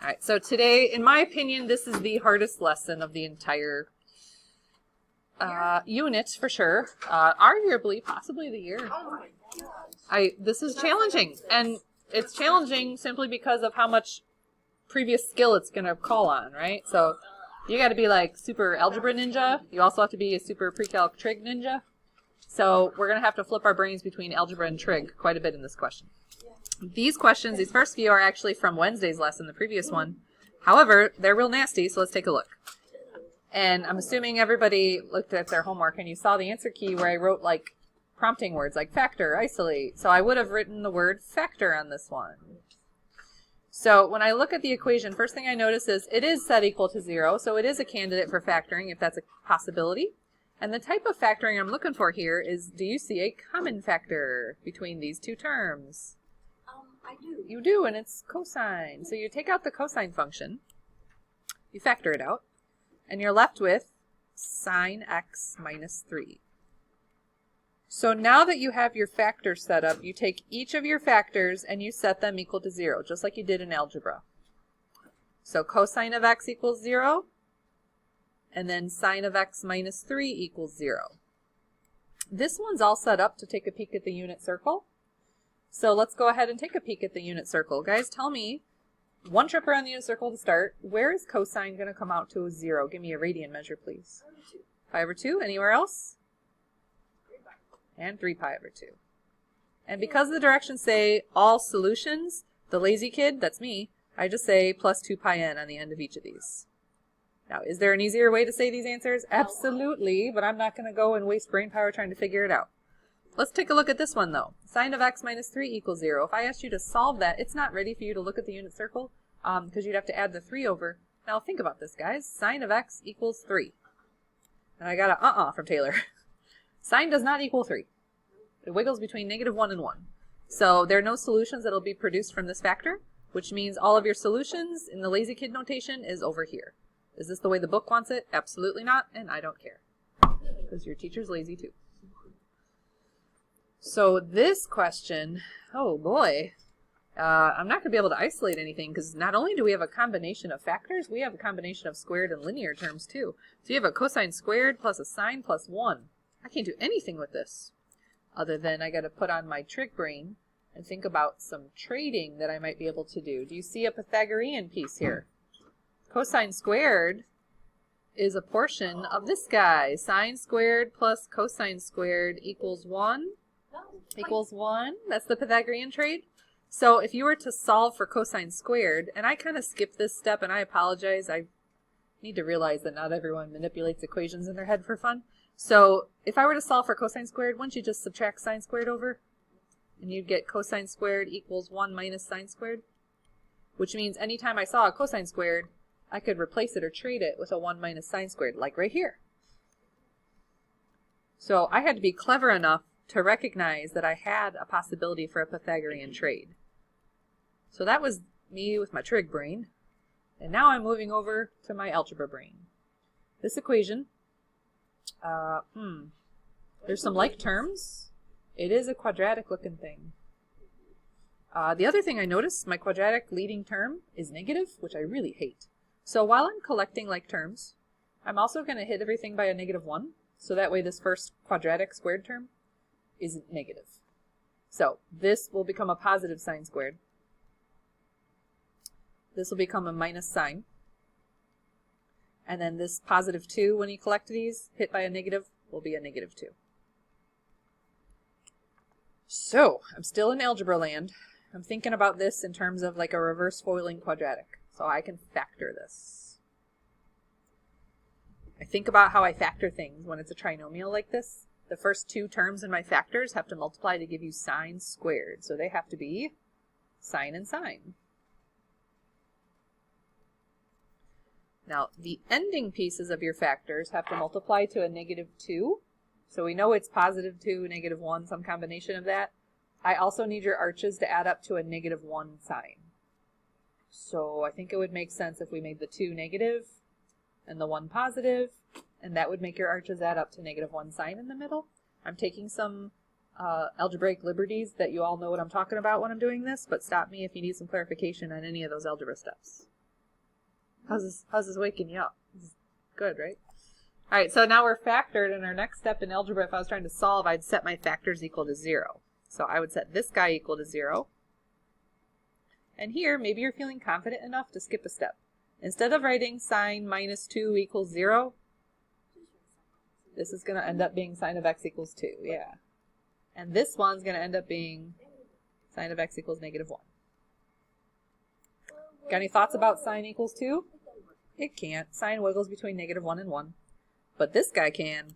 right, so today, in my opinion, this is the hardest lesson of the entire unit, for sure. Arguably, possibly the year. Oh my God. This is challenging, and it's challenging simply because of how much previous skill it's going to call on, right? So you got to be like super algebra ninja. You also have to be a super PreCalc Trig ninja. So we're going to have to flip our brains between algebra and trig quite a bit in this question. These questions, these first few, are actually from Wednesday's lesson, the previous one. However, they're real nasty, so let's take a look. And I'm assuming everybody looked at their homework and you saw the answer key where I wrote like prompting words like factor, isolate. So I would have written the word factor on this one. So when I look at the equation, first thing I notice is it is set equal to 0, so it is a candidate for factoring if that's a possibility. And the type of factoring I'm looking for here is, do you see a common factor between these two terms? I do. You do, and it's cosine. So you take out the cosine function, you factor it out, and you're left with sine x minus 3. So now that you have your factor set up, you take each of your factors and you set them equal to 0, just like you did in algebra. So cosine of x equals 0. And then sine of x minus 3 equals 0. This one's all set up to take a peek at the unit circle. So let's go ahead and take a peek at the unit circle. Guys, tell me, one trip around the unit circle to start, where is cosine going to come out to a 0? Give me a radian measure, please. 5/2. Anywhere else? 3 pi. And 3 pi over 2. And because the directions say all solutions, the lazy kid, that's me, I just say plus 2 pi n on the end of each of these. Now, is there an easier way to say these answers? Absolutely, but I'm not going to go and waste brain power trying to figure it out. Let's take a look at this one, though. Sine of x minus 3 equals 0. If I asked you to solve that, it's not ready for you to look at the unit circle because you'd have to add the 3 over. Now, think about this, guys. Sine of x equals 3. And I got a from Taylor. Sine does not equal 3. It wiggles between -1 and 1. So there are no solutions that will be produced from this factor, which means all of your solutions in the lazy kid notation is over here. Is this the way the book wants it? Absolutely not, and I don't care. Because your teacher's lazy too. So this question, oh boy, I'm not going to be able to isolate anything because not only do we have a combination of factors, we have a combination of squared and linear terms too. So you have a cosine squared plus a sine plus 1. I can't do anything with this other than I got to put on my trig brain and think about some trading that I might be able to do. Do you see a Pythagorean piece here? Cosine squared is a portion of this guy. Sine squared plus cosine squared equals 1. Equals 1. That's the Pythagorean trade. So if you were to solve for cosine squared, and I kind of skipped this step and I apologize, I need to realize that not everyone manipulates equations in their head for fun. So if I were to solve for cosine squared, wouldn't you just subtract sine squared over? And you'd get cosine squared equals 1 minus sine squared. Which means anytime I saw a cosine squared, I could replace it or trade it with a 1 minus sine squared, like right here. So I had to be clever enough to recognize that I had a possibility for a Pythagorean trade. So that was me with my trig brain. And now I'm moving over to my algebra brain. This equation, there's some like terms. It is a quadratic looking thing. The other thing I noticed, my quadratic leading term is negative, which I really hate. So while I'm collecting like terms, I'm also going to hit everything by a -1. So that way this first quadratic squared term isn't negative. So this will become a positive sine squared. This will become a minus sine. And then this positive 2, when you collect these, hit by a negative, will be a -2. So I'm still in algebra land. I'm thinking about this in terms of like a reverse foiling quadratic. So I can factor this. I think about how I factor things when it's a trinomial like this. The first 2 terms in my factors have to multiply to give you sine squared. So they have to be sine and sine. Now, the ending pieces of your factors have to multiply to a -2. So we know it's positive 2, -1, some combination of that. I also need your arches to add up to a -1 sine. So I think it would make sense if we made the 2 negative and the 1 positive, and that would make your arches add up to -1 sine in the middle. I'm taking some algebraic liberties that you all know what I'm talking about when I'm doing this, but stop me if you need some clarification on any of those algebra steps. How's this waking you up? This is good, right? All right, so now we're factored, and our next step in algebra, if I was trying to solve, I'd set my factors equal to 0. So I would set this guy equal to 0. And here, maybe you're feeling confident enough to skip a step. Instead of writing sine minus 2 equals 0, this is going to end up being sine of x equals 2, yeah. And this one's going to end up being sine of x equals negative 1. Got any thoughts about sine equals 2? It can't. Sine wiggles between negative 1 and 1. But this guy can.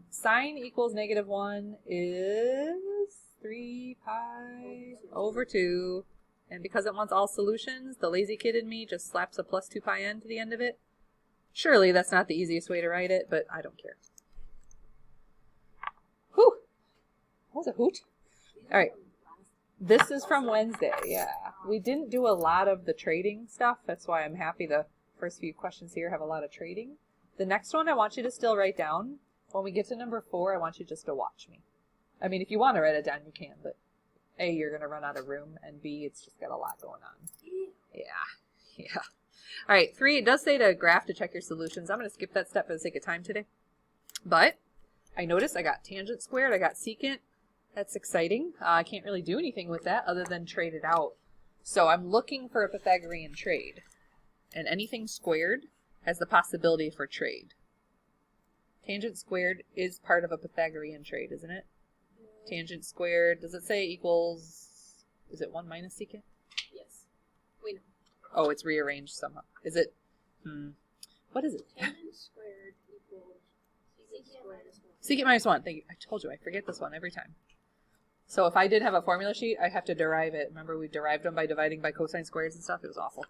Sine equals negative 1 is 3 pi over 2. And because it wants all solutions, the lazy kid in me just slaps a plus 2 pi n to the end of it. Surely that's not the easiest way to write it, but I don't care. Whew! That was a hoot. All right. This is from Wednesday, yeah. We didn't do a lot of the trading stuff. That's why I'm happy the first few questions here have a lot of trading. The next one I want you to still write down. When we get to number 4, I want you just to watch me. I mean, if you want to write it down, you can, but A, you're going to run out of room, and B, it's just got a lot going on. Yeah. All right, 3, it does say to graph to check your solutions. I'm going to skip that step for the sake of time today. But I noticed I got tangent squared, I got secant. That's exciting. I can't really do anything with that other than trade it out. So I'm looking for a Pythagorean trade. And anything squared has the possibility for trade. Tangent squared is part of a Pythagorean trade, isn't it? Tangent squared, does it say equals, is it 1 minus secant? Yes. We know. Oh, it's rearranged somehow. Is it, what is it? Tangent squared equals secant minus 1. Secant minus 1, thank you. I told you, I forget this one every time. So if I did have a formula sheet, I have to derive it. Remember we derived them by dividing by cosine squares and stuff? It was awful.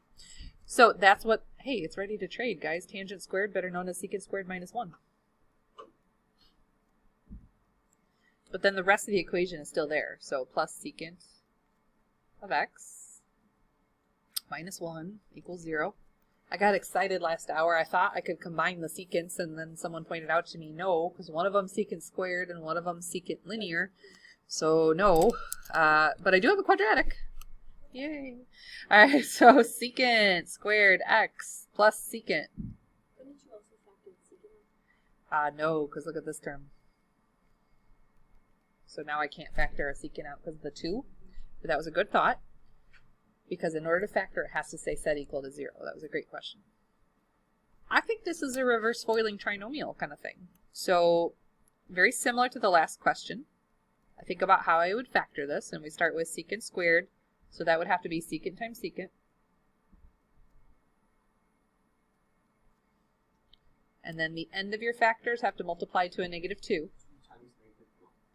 So that's what, hey, it's ready to trade, guys. Tangent squared, better known as secant squared minus 1. But then the rest of the equation is still there. So plus secant of x minus 1 equals 0. I got excited last hour. I thought I could combine the secants, and then someone pointed out to me, no, because one of them secant squared and one of them secant linear. So no, but I do have a quadratic. Yay. All right, so secant squared x plus secant. Couldn't you also factor the secant out? No, because look at this term. So now I can't factor a secant out because of the 2. But that was a good thought. Because in order to factor, it has to say set equal to 0. That was a great question. I think this is a reverse foiling trinomial kind of thing. So very similar to the last question. I think about how I would factor this, and we start with secant squared. So that would have to be secant times secant. And then the end of your factors have to multiply to a negative 2.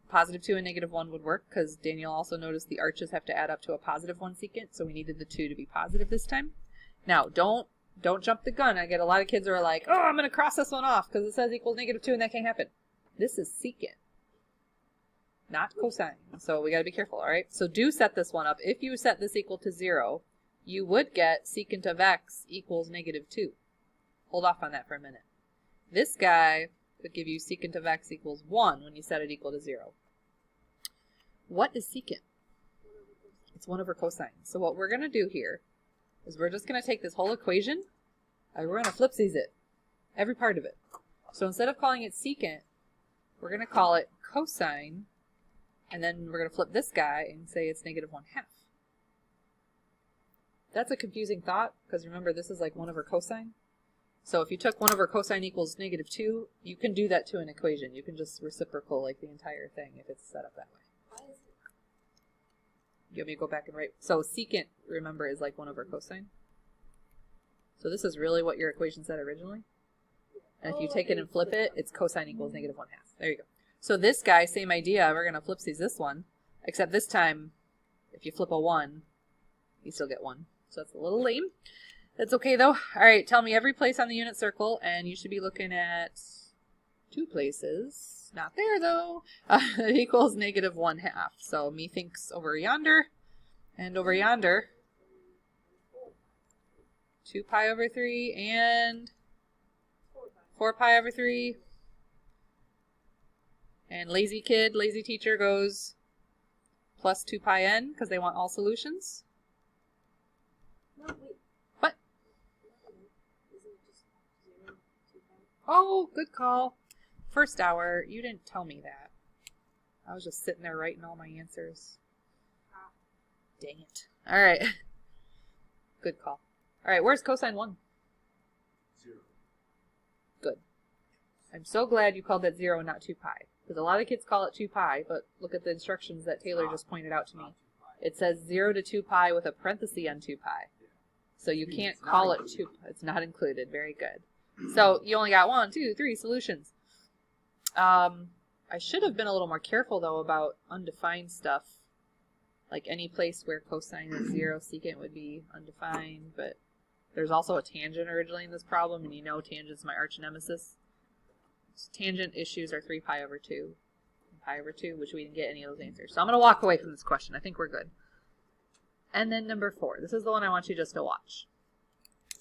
Positive 2 and negative 1 would work, because Daniel also noticed the arches have to add up to a positive 1 secant, so we needed the 2 to be positive this time. Now, don't jump the gun. I get a lot of kids who are like, oh, I'm going to cross this one off, because it says equals negative 2, and that can't happen. This is secant, not cosine, so we got to be careful, all right? So do set this one up. If you set this equal to 0, you would get secant of x equals negative 2. Hold off on that for a minute. This guy would give you secant of x equals 1 when you set it equal to 0. What is secant? It's 1 over cosine. So what we're going to do here is we're just going to take this whole equation and we're going to flipsies it. Every part of it. So instead of calling it secant, we're going to call it cosine, and then we're going to flip this guy and say it's negative 1/2. That's a confusing thought, because remember this is like 1 over cosine. So if you took 1 over cosine equals negative 2, you can do that to an equation. You can just reciprocal like the entire thing if it's set up that way. You want me to go back and write? So secant, remember, is like 1 over cosine. So this is really what your equation said originally. And if you take it and flip it, it's cosine equals negative 1/2. There you go. So this guy, same idea. We're going to flipsies this one. Except this time, if you flip a 1, you still get 1. So that's a little lame. That's okay though. All right, tell me every place on the unit circle, and you should be looking at 2 places. Not there though. It equals negative 1/2. So methinks over yonder, and over yonder. 2 pi over 3 and 4 pi over 3. And lazy kid, lazy teacher goes plus 2 pi n because they want all solutions. No, wait. Oh, good call. First hour, you didn't tell me that. I was just sitting there writing all my answers. Dang it. All right. Good call. All right, where's cosine 1? 0. Good. I'm so glad you called that 0 and not 2 pi. Because a lot of kids call it 2 pi, but look at the instructions that Taylor just pointed out to me. It says 0 to 2 pi with a parenthesis on 2 pi. So you can't call it 2 pi. It's not included. Very good. So you only got 1, 2, 3 solutions. I should have been a little more careful, though, about undefined stuff. Like any place where cosine is 0, secant would be undefined, but there's also a tangent originally in this problem, and you know tangent's my arch nemesis. So tangent issues are 3 pi over 2, and pi over 2, which we didn't get any of those answers. So I'm going to walk away from this question. I think we're good. And then number 4. This is the one I want you just to watch.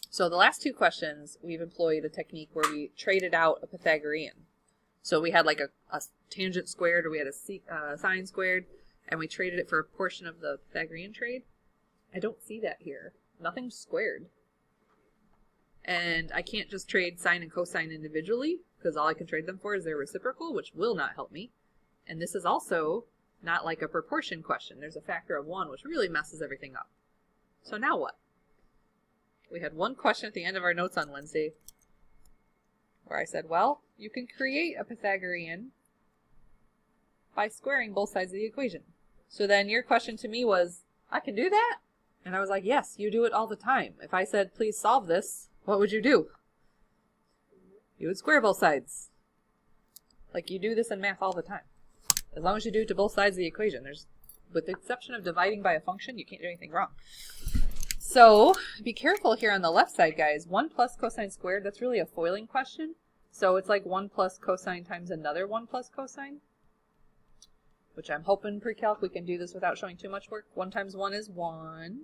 So the last 2 questions, we've employed a technique where we traded out a Pythagorean. So we had like a tangent squared, or we had a sine squared, and we traded it for a portion of the Pythagorean trade. I don't see that here. Nothing's squared. And I can't just trade sine and cosine individually, because all I can trade them for is their reciprocal, which will not help me. And this is also not like a proportion question. There's a factor of 1, which really messes everything up. So now what? We had one question at the end of our notes on Wednesday where I said, well, you can create a Pythagorean by squaring both sides of the equation. So then your question to me was, I can do that? And I was like, yes, you do it all the time. If I said, please solve this, what would you do? You would square both sides. Like you do this in math all the time. As long as you do it to both sides of the equation. With the exception of dividing by a function, you can't do anything wrong. So be careful here on the left side, guys. 1 plus cosine squared, that's really a foiling question. So it's like 1 plus cosine times another 1 plus cosine, which I'm hoping pre-calc we can do this without showing too much work. 1 times 1 is 1,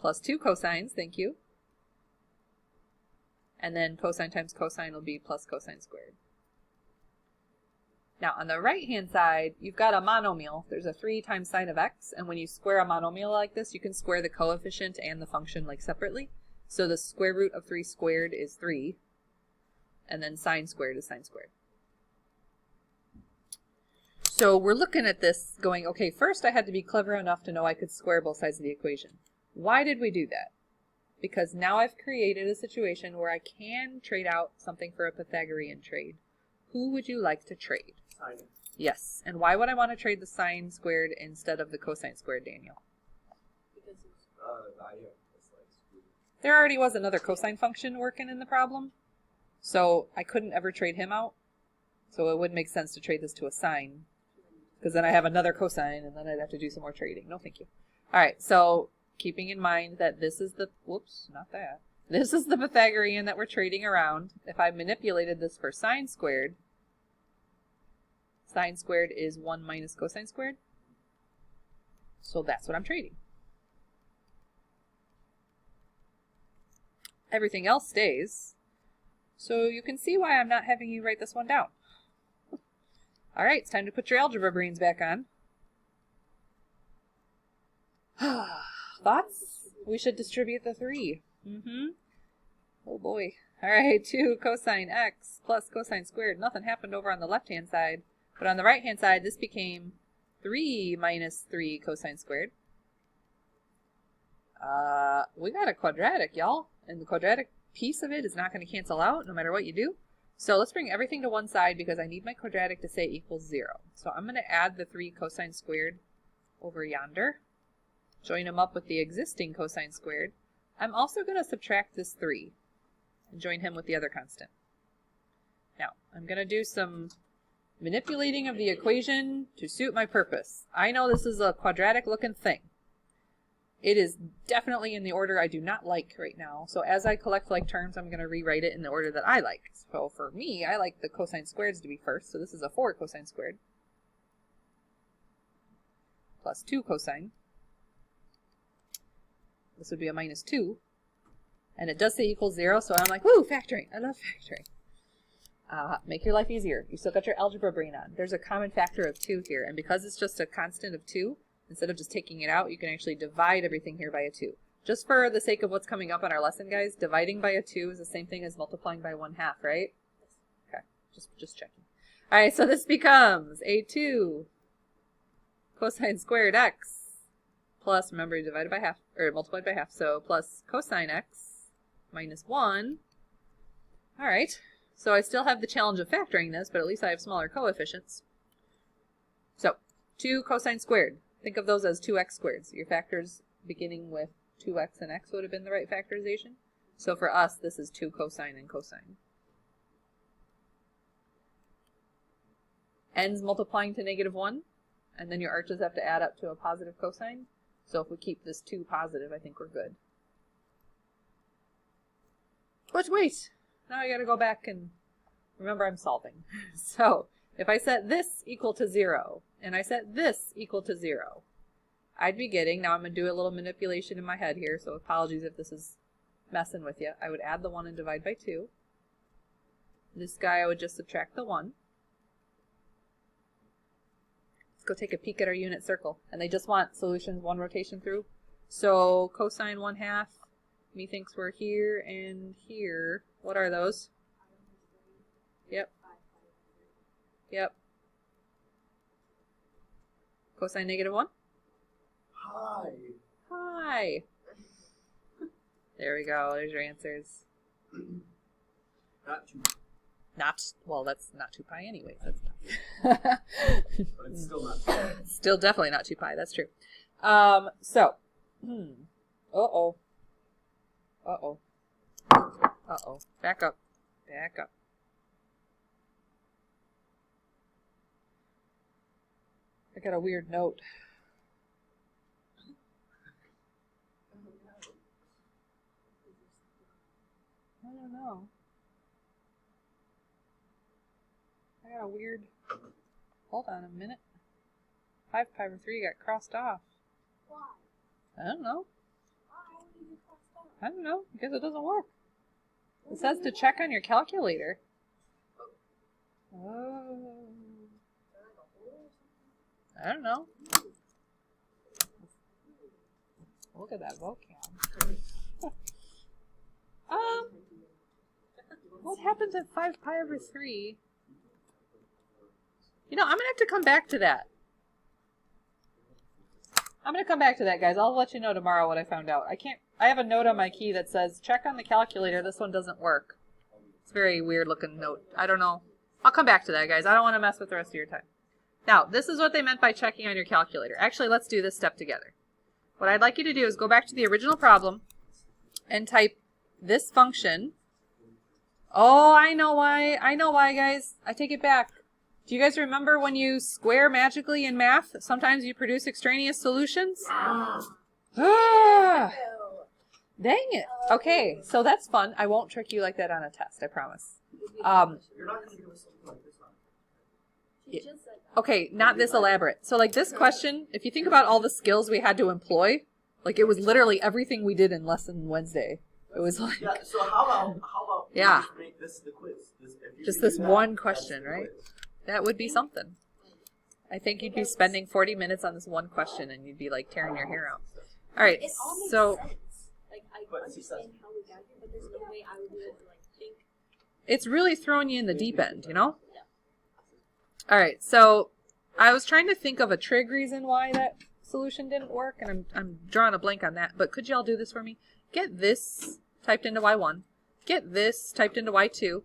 plus 2 cosines, thank you. And then cosine times cosine will be plus cosine squared. Now, on the right-hand side, you've got a monomial. There's a 3 times sine of x, and when you square a monomial like this, you can square the coefficient and the function like separately. So the square root of 3 squared is 3, and then sine squared is sine squared. So we're looking at this going, okay, first I had to be clever enough to know I could square both sides of the equation. Why did we do that? Because now I've created a situation where I can trade out something for a Pythagorean trade. Who would you like to trade? Sine. Yes. And why would I want to trade the sine squared instead of the cosine squared, Daniel? Because it's There already was another cosine function working in the problem, so I couldn't ever trade him out. So it wouldn't make sense to trade this to a sine, because then I have another cosine, and then I'd have to do some more trading. No, thank you. All right, so keeping in mind that this is the, whoops, not that. This is the Pythagorean that we're trading around. If I manipulated this for sine squared is 1 minus cosine squared. So that's what I'm trading. Everything else stays. So you can see why I'm not having you write this one down. All right, it's time to put your algebra brains back on. Thoughts? We should distribute the 3. Oh boy. All right, 2 cosine x plus cosine squared. Nothing happened over on the left-hand side. But on the right-hand side, this became 3 minus 3 cosine squared. We got a quadratic, y'all. And the quadratic piece of it is not going to cancel out no matter what you do. So let's bring everything to one side because I need my quadratic to say equals 0. So I'm going to add the 3 cosine squared over yonder. Join them up with the existing cosine squared. I'm also going to subtract this 3 and join him with the other constant. Now, I'm going to do some manipulating of the equation to suit my purpose. I know this is a quadratic looking thing. It is definitely in the order I do not like right now. So as I collect like terms, I'm going to rewrite it in the order that I like. So for me, I like the cosine squareds to be first. So this is a 4 cosine squared plus 2 cosine. This would be a minus 2. And it does say equals 0, so I'm like, woo, factoring. I love factoring. Make your life easier. You still got your algebra brain on. There's a common factor of 2 here, and because it's just a constant of 2, instead of just taking it out, you can actually divide everything here by a 2. Just for the sake of what's coming up on our lesson, guys, dividing by a 2 is the same thing as multiplying by 1/2, right? Okay, just checking. All right, so this becomes a 2 cosine squared x plus, remember, you divided by half, or multiplied by half, so plus cosine x minus 1. All right, so I still have the challenge of factoring this, but at least I have smaller coefficients. So 2 cosine squared. Think of those as 2x squared. So your factors beginning with 2x and x would have been the right factorization. So for us, this is 2 cosine and cosine. Ends multiplying to -1, and then your arches have to add up to a positive cosine. So if we keep this 2 positive, I think we're good. But wait, now I gotta go back and remember I'm solving. So if I set this equal to 0, and I set this equal to 0, I'd be getting, now I'm going to do a little manipulation in my head here, so apologies if this is messing with you. I would add the 1 and divide by 2. This guy I would just subtract the 1. Let's go take a peek at our unit circle. And they just want solutions 1 rotation through. So cosine 1/2, methinks we're here and here. What are those? Yep. Yep. Cosine -1? Hi. There we go. There's your answers. Not 2. Well, that's not 2 pi anyways. That's But it's still not 2. still definitely not 2 pi. That's true. So. Uh-oh. Uh-oh. Uh-oh. Back up. Back up. I got a weird note. I don't know. I got a weird... Hold on a minute. 5 pi over 3 got crossed off. Why? I don't know. Why would you cross out? I don't know. Because it doesn't work. It says to check on your calculator. Oh. I don't know. Look at that vocab. What happens at 5 pi over 3? You know, I'm going to have to come back to that. I'm going to come back to that, guys. I'll let you know tomorrow what I found out. I have a note on my key that says, check on the calculator. This one doesn't work. It's a very weird looking note. I don't know. I'll come back to that, guys. I don't want to mess with the rest of your time. Now, this is what they meant by checking on your calculator. Actually, let's do this step together. What I'd like you to do is go back to the original problem and type this function. Oh, I know why. I know why, guys. I take it back. Do you guys remember when you square magically in math? Sometimes you produce extraneous solutions? Ah! Dang it. Okay, so that's fun. I won't trick you like that on a test, I promise. You're not going to give us something like this on. She just said Okay, not this elaborate. So like this question, if you think about all the skills we had to employ, like it was literally everything we did in lesson Wednesday. It was like... Yeah, so how about Yeah. you just make this the quiz? Just this one question, right? That would be something. I think you'd be spending 40 minutes on this one question and you'd be like tearing your hair out. All right, it all makes so sense. Like I understand how we got here, but there's no way I would be able to like think. it's really throwing you in the deep end, you know? All right, so I was trying to think of a trig reason why that solution didn't work, and I'm drawing a blank on that. But could y'all do this for me? Get this typed into y1. Get this typed into y2.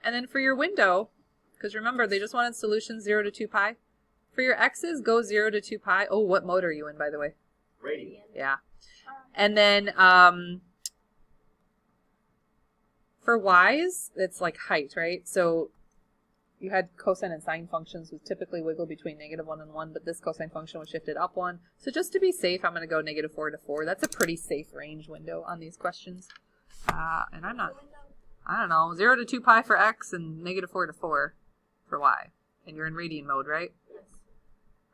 And then for your window, because remember, they just wanted solutions 0 to 2 pi. For your x's, go 0 to 2 pi. Oh, what mode are you in, by the way? Radian. Yeah. And then for y's, it's like height, right? So you had cosine and sine functions would typically wiggle between -1 and 1, but this cosine function was shifted up 1. So just to be safe, I'm going to go -4 to 4. That's a pretty safe range window on these questions. And I'm not, I don't know, 0 to 2 pi for x and -4 to 4 for y. And you're in radian mode, right? Yes.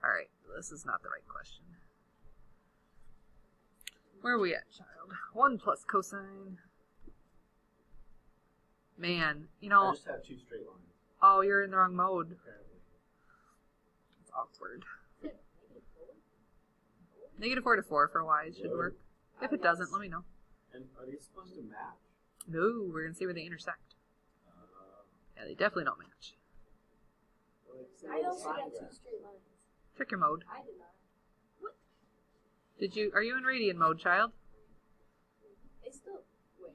All right, this is not the right question. Where are we at, child? 1 plus cosine. Man, you I know, just have 2 straight lines. oh, you're in the wrong mode. Apparently. It's awkward. -4 to 4 for y should work. If it doesn't, let me know. And are these supposed to match? No, we're going to see where they intersect. Yeah, they definitely don't match. I also got 2 straight lines. Check your mode. I did not. What? Are you in radian mode, child? It's still. Wait.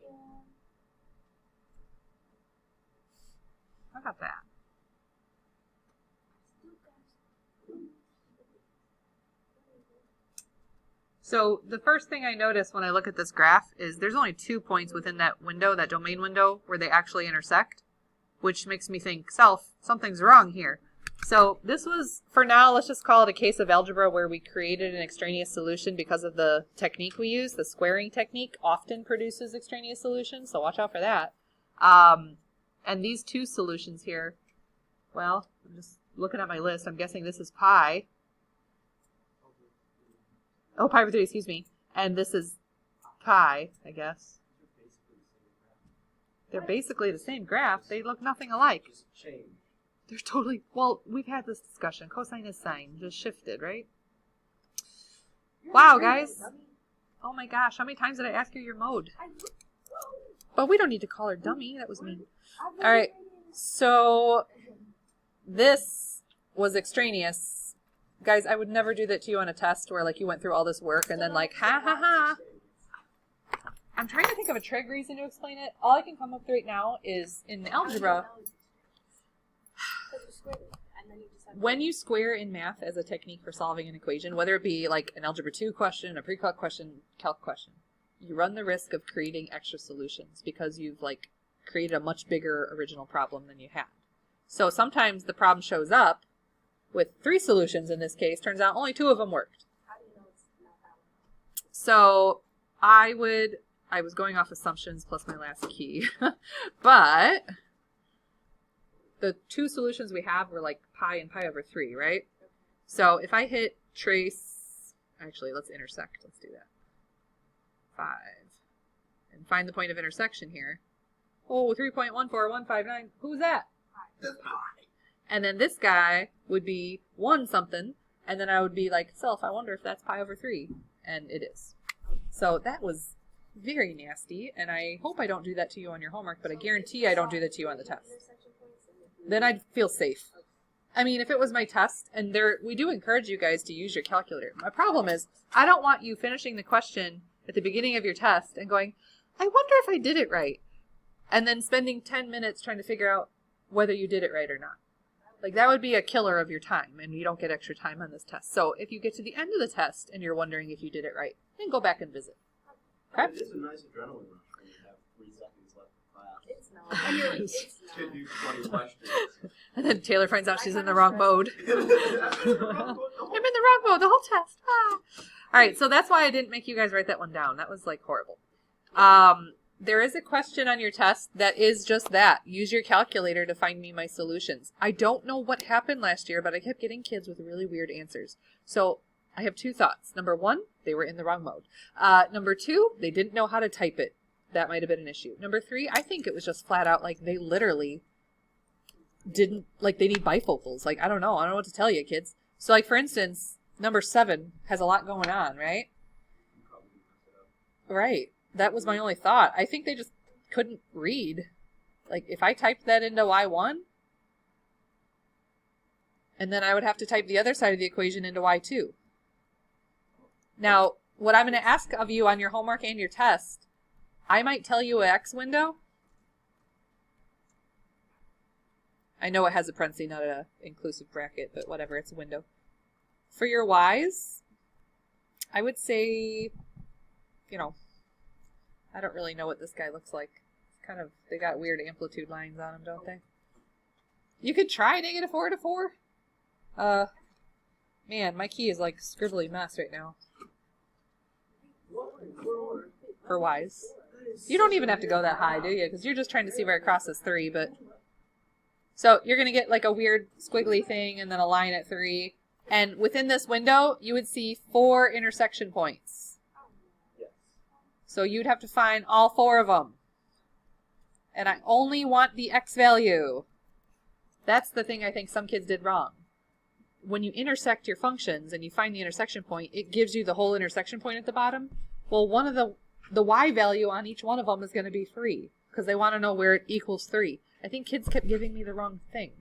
How about that? So the first thing I notice when I look at this graph is there's only 2 points within that window, that domain window, where they actually intersect, which makes me think, something's wrong here. So this was, for now, let's just call it a case of algebra where we created an extraneous solution because of the technique we use. The squaring technique often produces extraneous solutions, so watch out for that. And these 2 solutions here, well, I'm just looking at my list. I'm guessing this is pi. Oh, pi over 3, excuse me. And this is pi, I guess. They're basically the same graph. They look nothing alike. Just change. They're totally... Well, we've had this discussion. Cosine is sine. Just shifted, right? Wow, guys. Oh my gosh. How many times did I ask you your mode? But we don't need to call her dummy. That was mean. All right. So this was extraneous. Guys, I would never do that to you on a test where like you went through all this work and then like, ha ha ha. I'm trying to think of a trig reason to explain it. All I can come up with right now is in algebra, when you square in math as a technique for solving an equation, whether it be like an algebra 2 question, a pre-calc question, calc question, you run the risk of creating extra solutions because you've like created a much bigger original problem than you had. So sometimes the problem shows up with 3 solutions in this case. Turns out only 2 of them worked. How do you know it's not that one? So I was going off assumptions plus my last key, but the 2 solutions we have were like pi and pi over 3, right? So if I hit trace, actually let's intersect, let's do that. 5. And find the point of intersection here. Oh, 3.14159, who's that? That's pi. And then this guy would be 1 something, and then I would be like, I wonder if that's pi over 3. And it is. So that was very nasty, and I hope I don't do that to you on your homework, but I guarantee I don't do that to you on the test. Then I'd feel safe. I mean, if it was my test, and we do encourage you guys to use your calculator. My problem is, I don't want you finishing the question at the beginning of your test and going, I wonder if I did it right. And then spending 10 minutes trying to figure out whether you did it right or not. Like, that would be a killer of your time, and you don't get extra time on this test. So if you get to the end of the test and you're wondering if you did it right, then go back and visit. Okay? It is a nice adrenaline rush when you have 3 seconds left of class. It's not. And you're like, it's To not. do 20 questions. And then Taylor finds out she's in the wrong mode. I'm in the wrong mode the whole test. Ah. All right, so that's why I didn't make you guys write that one down. That was like horrible. There is a question on your test that is just that. Use your calculator to find me my solutions. I don't know what happened last year, but I kept getting kids with really weird answers. So I have 2 thoughts. Number 1, they were in the wrong mode. Number 2, they didn't know how to type it. That might have been an issue. Number 3, I think it was just flat out like they literally didn't, like they need bifocals. Like, I don't know what to tell you, kids. So like, for instance, number 7 has a lot going on, right? Right. That was my only thought. I think they just couldn't read. Like, if I typed that into y1, and then I would have to type the other side of the equation into y2. Now, what I'm going to ask of you on your homework and your test, I might tell you an X window. I know it has a parenthesis, not an inclusive bracket, but whatever, it's a window. For your Y's, I would say, I don't really know what this guy looks like. It's kind of, they got weird amplitude lines on them, don't they? You could try -4 to 4. Man, my key is like scribbly mess right now. For Y's. You don't even have to go that high, do you? Because you're just trying to see where it crosses 3, but... So you're going to get like a weird squiggly thing and then a line at 3. And within this window, you would see 4 intersection points. So you'd have to find all 4 of them. And I only want the X value. That's the thing I think some kids did wrong. When you intersect your functions and you find the intersection point, it gives you the whole intersection point at the bottom. Well, one of the y value on each one of them is going to be 3 because they want to know where it equals 3. I think kids kept giving me the wrong thing.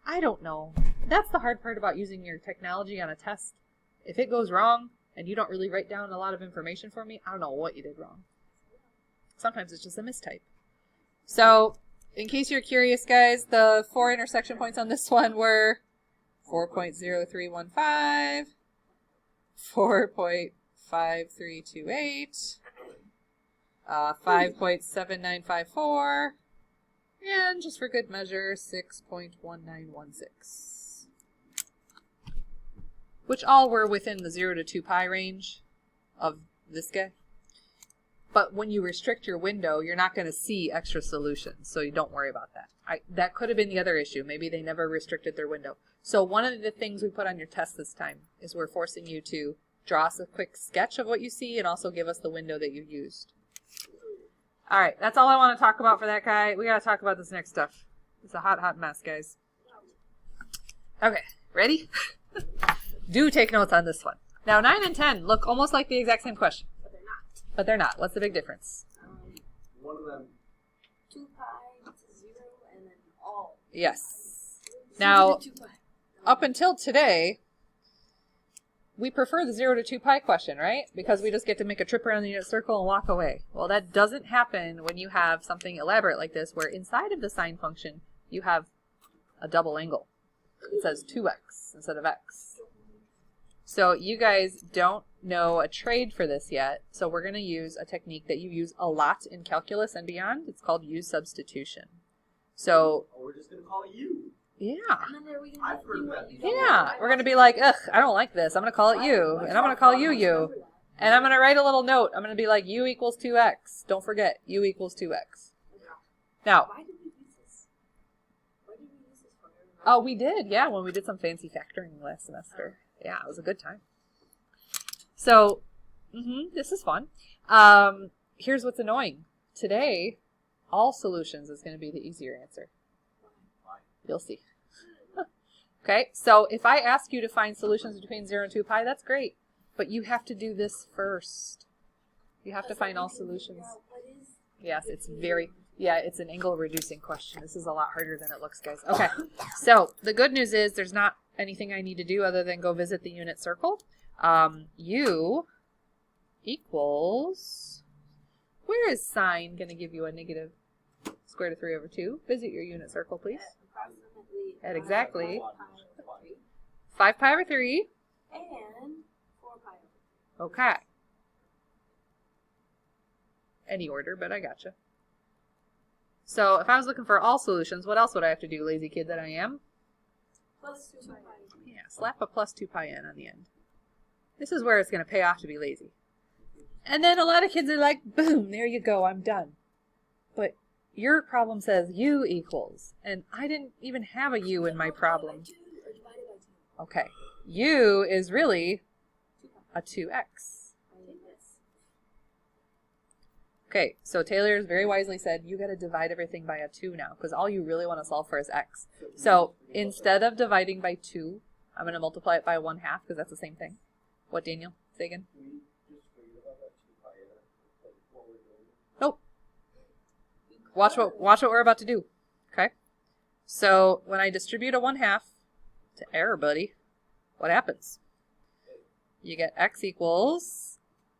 I don't know. That's the hard part about using your technology on a test. If it goes wrong and you don't really write down a lot of information for me, I don't know what you did wrong. Sometimes it's just a mistype. So, in case you're curious, guys, the 4 intersection points on this one were 4.0315, 4.5328, 5.7954, and just for good measure, 6.1916. Which all were within the 0 to 2 pi range of this guy. But when you restrict your window, you're not going to see extra solutions, so you don't worry about that. That could have been the other issue. Maybe they never restricted their window. So one of the things we put on your test this time is we're forcing you to draw us a quick sketch of what you see and also give us the window that you used. All right, that's all I want to talk about for that guy. We got to talk about this next stuff. It's a hot, hot mess, guys. Okay, ready? Do take notes on this one. Now, 9 and 10 look almost like the exact same question. But they're not. What's the big difference? One of them. 2 pi to 0 and then all. Yes. Now, up until today, we prefer the 0 to 2 pi question, right? Because we just get to make a trip around the unit circle and walk away. Well, that doesn't happen when you have something elaborate like this, where inside of the sine function, you have a double angle. It says 2x instead of x. So you guys don't know a trade for this yet, so we're going to use a technique that you use a lot in calculus and beyond. It's called U-Substitution. So, Oh, we're just going to call it U. yeah. And then are we gonna I've heard of that. Yeah, we're going to be like, ugh, I don't like this. I'm going to call it U, and I'm going to call you U. And I'm going to write a little note. I'm going to be like, U equals 2x. Don't forget, U equals 2x. Now, Why did we use this? Why did we use this for? oh, we did, yeah, when we did some fancy factoring last semester. Yeah, it was a good time. So, this is fun. Here's what's annoying. Today, all solutions is going to be the easier answer. You'll see. Okay, so if I ask you to find solutions between 0 and 2 pi, that's great. But you have to do this first. You have to find all solutions. Yes, it's it's an angle reducing question. This is a lot harder than it looks, guys. Okay, so the good news is there's not anything I need to do other than go visit the unit circle. U equals, where is sine going to give you a negative square root of 3 over 2? Visit your unit circle, please. At exactly 5 pi over 3. And 4 pi over 3. Okay. Any order, but I gotcha. So if I was looking for all solutions, what else would I have to do, lazy kid that I am? Plus 2 pi. Yeah, slap a plus 2 pi in on the end. This is where it's going to pay off to be lazy. And then a lot of kids are like, boom, there you go, I'm done. But your problem says U equals, and I didn't even have a U in my problem. Okay, U is really a 2x. Okay, so Taylor very wisely said, you got to divide everything by a 2 now, because all you really want to solve for is x. So instead of dividing by 2, I'm going to multiply it by 1/2, because that's the same thing. What, Daniel? Say again. Nope. Watch what we're about to do. Okay? So when I distribute a 1/2 to everybody, what happens? You get x equals,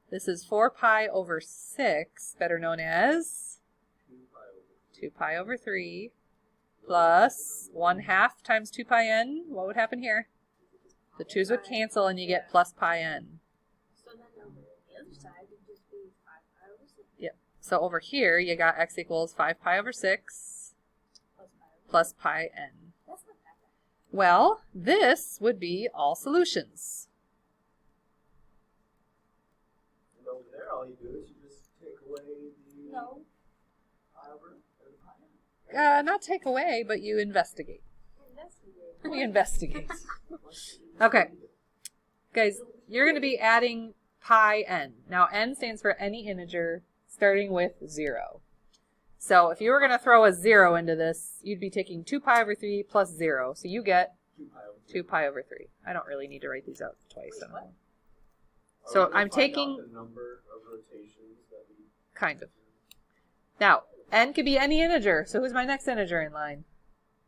this is 4 pi over 6, better known as 2 pi over 3, plus 1/2 times 2 pi n. What would happen here? The 2's would cancel and you get plus pi n. So then over the other side would just be 5 pi over 6. Yep. So over here you got x equals 5 pi over 6 plus pi n. That's not that bad. Well, this would be all solutions. And over there, all you do is you just take away the No. pi over the pi n. Not take away, but you investigate. Investigate. You investigate. Okay. Guys, you're going to be adding pi n. Now, n stands for any integer starting with 0. So if you were going to throw a 0 into this, you'd be taking 2 pi over 3 plus 0. So you get 2 pi over 3. I don't really need to write these out twice. I don't know. So Are we gonna I'm find out taking... the number of rotations that we... Kind of. Now, n could be any integer. So who's my next integer in line?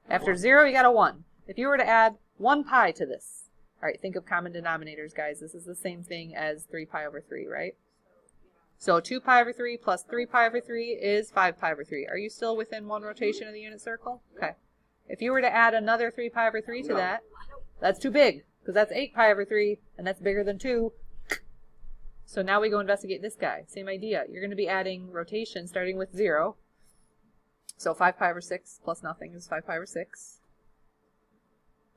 After 0, you got a 1. If you were to add 1 pi to this. All right, think of common denominators, guys. This is the same thing as 3 pi over 3, right? So 2 pi over 3 plus 3 pi over 3 is 5 pi over 3. Are you still within one rotation of the unit circle? Okay. If you were to add another 3 pi over 3 to that, that's too big, because that's 8 pi over 3, and that's bigger than 2. So now we go investigate this guy. Same idea. You're going to be adding rotation starting with 0. So 5 pi over 6 plus nothing is 5 pi over 6.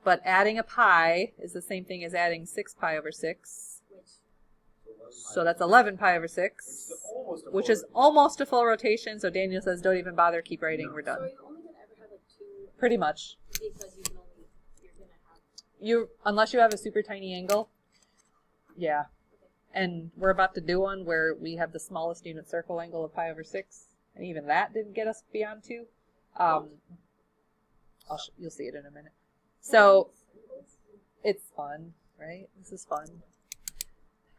But adding a pi is the same thing as adding 6 pi over 6. So that's 11 pi over 6, which is almost a full rotation. So Daniel says, don't even bother, keep writing, we're done. So you're only gonna ever have like 2 Pretty much. because you're gonna have Unless you have a super tiny angle. Yeah. And we're about to do one where we have the smallest unit circle angle of pi over 6. And even that didn't get us beyond 2. You'll see it in a minute. So, it's fun, right? This is fun.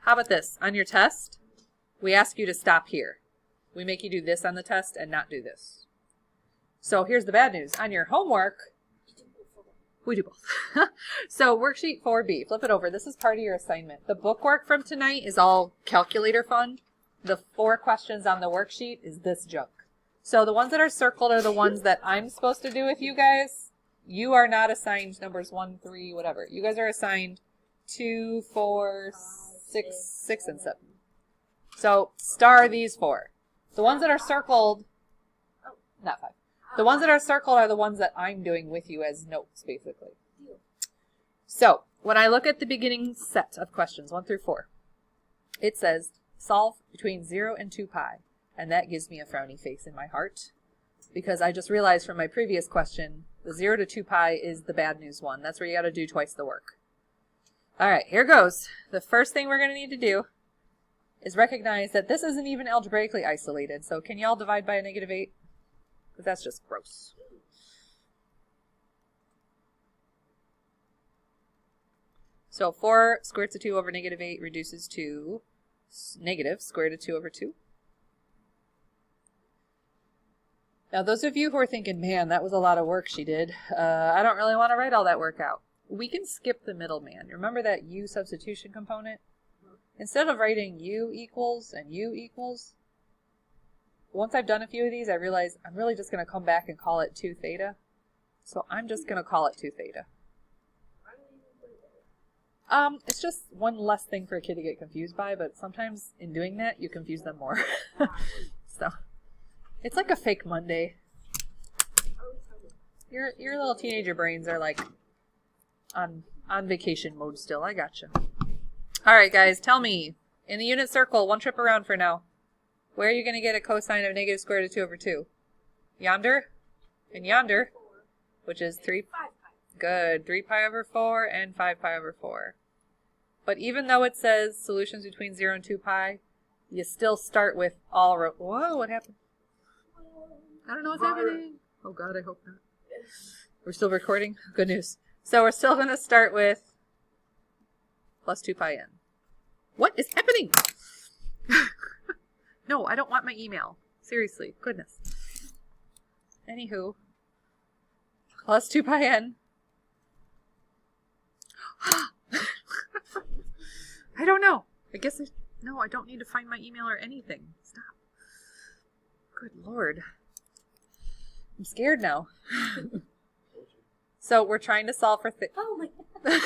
How about this? On your test, we ask you to stop here. We make you do this on the test and not do this. So here's the bad news. On your homework, we do both. So worksheet 4B, flip it over. This is part of your assignment. The bookwork from tonight is all calculator fun. The 4 questions on the worksheet is this junk. So the ones that are circled are the ones that I'm supposed to do with you guys. You are not assigned numbers 1, 3, whatever. You guys are assigned 2, 4, 6, and 7. So star these 4. The ones that are circled, not 5. The ones that are circled are the ones that I'm doing with you as notes, basically. So when I look at the beginning set of questions, 1 through 4, it says solve between 0 and 2 pi. And that gives me a frowny face in my heart, because I just realized from my previous question, the 0 to 2 pi is the bad news one. That's where you got to do twice the work. All right, here goes. The first thing we're going to need to do is recognize that this isn't even algebraically isolated. So can y'all divide by a -8? Because that's just gross. So 4 square root of 2 over -8 reduces to negative square root of 2 over 2. Now those of you who are thinking, man, that was a lot of work she did. I don't really want to write all that work out. We can skip the middleman. Remember that U-Substitution component? Instead of writing U equals and U equals, once I've done a few of these, I realize I'm really just going to come back and call it 2 theta. So I'm just going to call it 2 theta. It's just one less thing for a kid to get confused by, but sometimes in doing that, you confuse them more. So, it's like a fake Monday. Your little teenager brains are like on vacation mode still. I gotcha. All right, guys, tell me, in the unit circle, 1 trip around for now, where are you going to get a cosine of negative square root of 2 over 2? Yonder and yonder, which is 3. Good. 3 pi over 4 and 5 pi over 4. But even though it says solutions between 0 and 2 pi, you still start with all whoa, what happened? I don't know what's happening. Oh God, I hope not. We're still recording? Good news. So we're still going to start with plus 2 pi n. What is happening? No, I don't want my email. Seriously, goodness. Anywho, plus 2 pi n. I don't know. I guess no, I don't need to find my email or anything. Stop. Good Lord. I'm scared now. So we're trying to solve for Oh my God.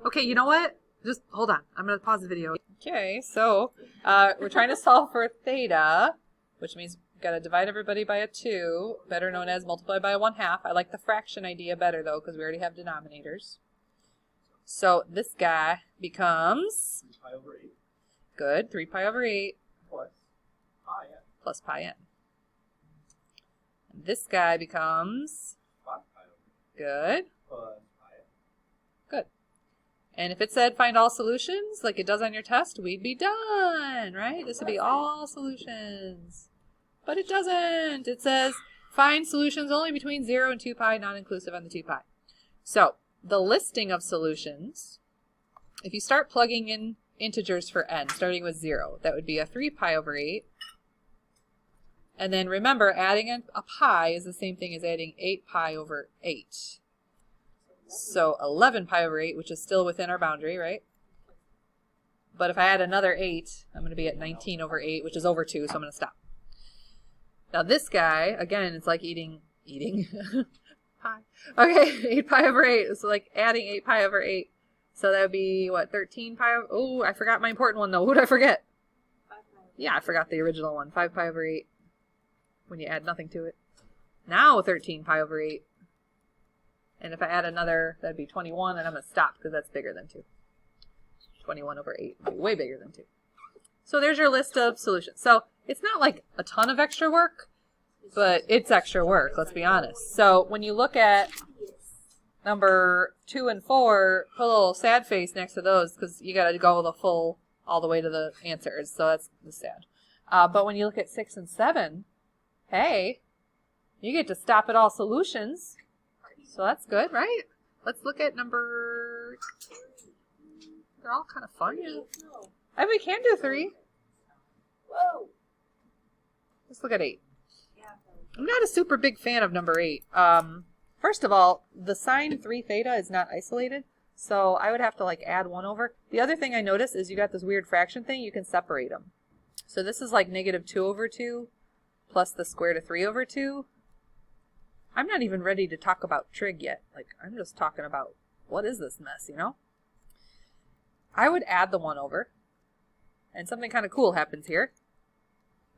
Okay, you know what? Just hold on. I'm going to pause the video. Okay, so we're trying to solve for theta, which means we've got to divide everybody by a 2, better known as multiply by a 1/2. I like the fraction idea better, though, because we already have denominators. So this guy becomes 3 pi over 8 good, 3 pi over 8 plus pi n. plus pi n. And this guy becomes 5 pi over 8 good, plus pi n. good. And if it said find all solutions, like it does on your test, we'd be done, right? This would be all solutions. But it doesn't. It says find solutions only between 0 and 2 pi, non-inclusive on the 2 pi. So the listing of solutions if you start plugging in integers for n, starting with 0, that would be a 3 pi over 8. And then remember, adding a pi is the same thing as adding 8 pi over 8. So 11 pi over 8, which is still within our boundary, right? But if I add another 8, I'm going to be at 19 over 8, which is over 2, so I'm going to stop. Now this guy, again, it's like eating pi. Okay, 8 pi over 8. It's like adding 8 pi over 8. So that would be, what, 13 pi over... Oh, I forgot my important one, though. Who did I forget? 5 pi. Yeah, I forgot the original one. 5 pi over 8. When you add nothing to it. Now 13 pi over 8. And if I add another, that'd be 21, and I'm going to stop because that's bigger than 2. 21 over 8 would be way bigger than 2. So there's your list of solutions. So it's not like a ton of extra work, but it's extra work, let's be honest. So when you look at number 2 and 4, put a little sad face next to those because you got to go the full, all the way to the answers. So that's the sad. But when you look at 6 and 7, hey, you get to stop at all solutions. So that's good, right? Let's look at number... They're all kind of fun. And we can do 3. Whoa. Let's look at 8. Yeah. I'm not a super big fan of number 8. First of all, the sine 3 theta is not isolated, so I would have to like add 1 over. The other thing I noticed is you got this weird fraction thing. You can separate them. So this is like negative 2 over 2 plus the square root of 3 over 2. I'm not even ready to talk about trig yet. Like, I'm just talking about what is this mess, you know? I would add the 1 over, and something kind of cool happens here.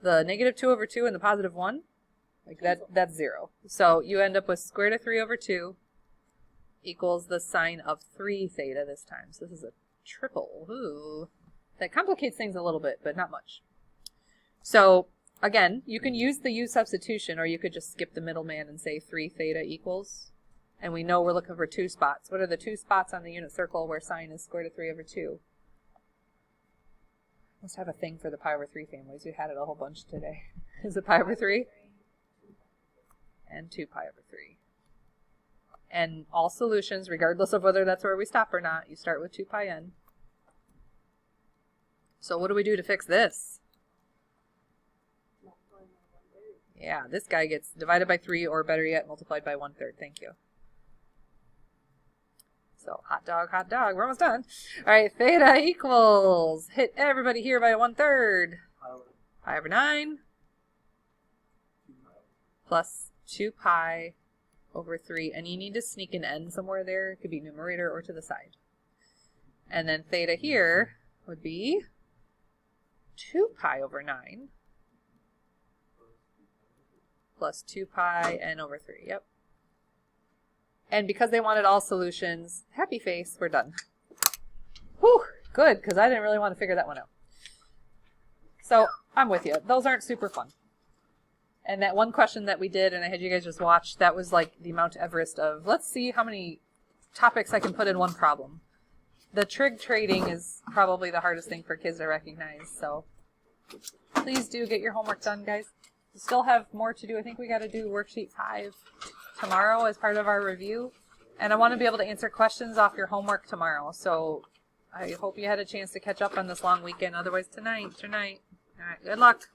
The negative 2 over 2 and the positive 1, like that's 0. So you end up with square root of 3 over 2 equals the sine of 3 theta this time. So this is a triple. Ooh. That complicates things a little bit, but not much. So again, you can use the U-Substitution, or you could just skip the middleman and say 3 theta equals. And we know we're looking for 2 spots. What are the 2 spots on the unit circle where sine is square root of 3 over 2? Must have a thing for the pi over 3 families. We had it a whole bunch today. Is it pi over 3? And 2 pi over 3. And all solutions, regardless of whether that's where we stop or not, you start with 2 pi n. So what do we do to fix this? Yeah, this guy gets divided by 3, or better yet, multiplied by 1/3. Thank you. So, hot dog, we're almost done. All right, theta equals, hit everybody here by 1/3. Pi over 9 plus 2 pi over 3. And you need to sneak an n somewhere there. It could be numerator or to the side. And then theta here would be 2 pi over 9 plus 2 pi n over 3. Yep. And because they wanted all solutions, happy face, we're done. Whew, good, because I didn't really want to figure that one out. So, I'm with you. Those aren't super fun. And that one question that we did, and I had you guys just watch, that was like the Mount Everest of, let's see how many topics I can put in one problem. The trig trading is probably the hardest thing for kids to recognize, so please do get your homework done, guys. We still have more to do. I think we got to do worksheet 5 tomorrow as part of our review. And I want to be able to answer questions off your homework tomorrow. So I hope you had a chance to catch up on this long weekend. Otherwise, tonight. All right, good luck.